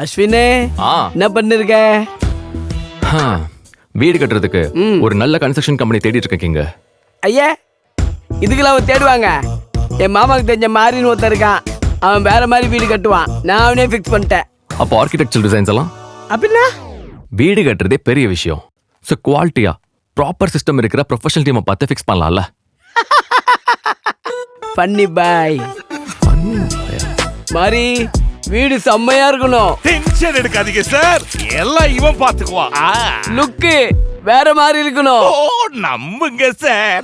அஸ்வினே, என்ன பண்ணிருக்க? வீடு கட்டுறதுக்கு ஒரு நல்ல கன்ஸ்ட்ரக்ஷன் கம்பெனி தேடிட்டு இருக்கீங்க. ஐயா, இதுக்கெல்லாம் அவன் தேடுவாங்க. என் மாமாவுக்கு தெரிஞ்ச மாறின்னு ஒருத்தன் இருக்கான். அவன் வேற மாதிரி வீடு கட்டுவான். நான் அவனே ஃபிக்ஸ் பண்ணிட்டேன். அப்போ ஆர்கிடெக்சர் டிசைன்ஸ் எல்லாம் அப்படின்னா வீடு கட்டுறதே பெரிய விஷயம். ஸோ குவாலிட்டியா ப்ராப்பர் சிஸ்டம் இருக்கிற ப்ரொஃபஷனல் டீமை பார்த்து ஃபிக்ஸ் பண்ணலாம்ல. பண்ணி பாய் மாறி, வீடு செம்மையா இருக்கணும். டென்ஷன் எடுக்காதீங்க சார், எல்லாம் இவன் பாத்துக்குவான். லுக்கு வேற மாதிரி இருக்கணும். ஓ நம்புங்க சார்.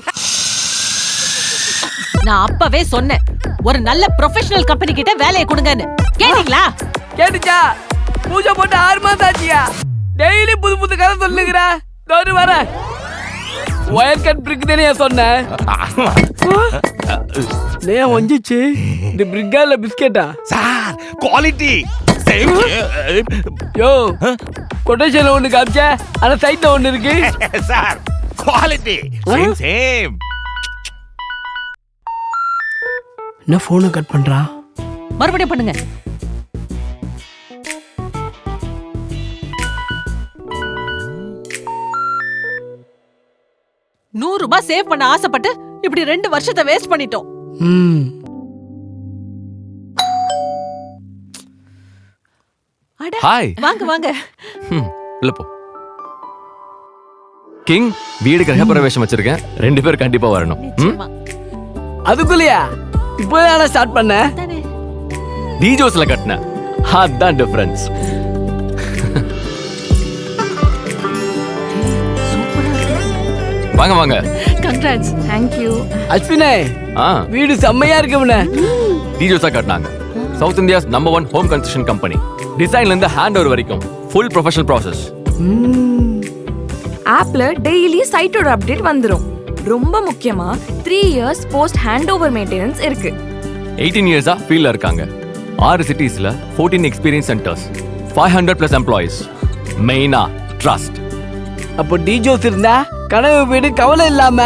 நான் அப்பவே சொன்னேன், ஒரு நல்ல ப்ரொஃபஷனல் கம்பெனி கிட்ட வேலையை கொடுங்கன்னு. கேட்டீங்களா? கேட்டுச்சா? பூஜை போட்டு 6 மாசம் ஆச்சியா? டெய்லி புது புது கதை சொல்லுகிறா. தோறு வர ஒயர் கட் பிரிக் தானே சொன்னேன். வந்துச்சு இந்த பிரிக்கால பிஸ்கெட்டா சார் குவாலிட்டி யோ கொட்டேஷன்ல ஒண்ணு காமிச்ச, ஆனா சைட்ல ஒண்ணு இருக்கு. Sir quality same same. என்ன போனை கட் பண்றா? மறுபடியும் பண்ணுங்க. $100 சேவ் பண்ண ஆசைப்பட்டு இப்படி 2 வருஷத்தை வேஸ்ட் பண்ணிட்டோம். அட, ஹாய். வாங்க வாங்க. இல்ல போ. கிங், வீடு கிரகப்பிரவேசம் வச்சிருக்கேன். 2 பேர் கண்டிப்பா வரணும். நிச்சயமா. அதுக்குள்ளயா? இப்போதான ஸ்டார்ட் பண்ண? தானே. டிஜோஸ்ல கட்டினேன். அதான் டிஃபரன்ஸ். வாங்க வாங்க. கங்க்ராட்ஸ். Thank you. அஸ்வினே, வீடு செம்மையா இருக்கும்னே. டிஜோஸா கட்டினாங்க. South India's number 1 home construction company. டிசைன்ல இருந்து ஹேண்ட் ஓவர் வரைக்கும் ஃபுல் ப்ரொஃபஷனல் ப்ராசஸ். ஆப்ல டெய்லி சைட்டோட அப்டேட் வந்துரும். ரொம்ப முக்கியமா 3 years post hand over maintenance இருக்கு. 18 இயர்ஸா ஃபீல்ட்ல இருக்காங்க. 6 சிட்டிஸ்ல 14 எக்ஸ்பீரியன்ஸ் சென்டர்ஸ், 500+ எம்ப்ளாயிஸ். மெயினா ட்ரஸ்ட். அப்போ டிஜோஸ் இருந்தா கனவு வீடு கவலை இல்லாம.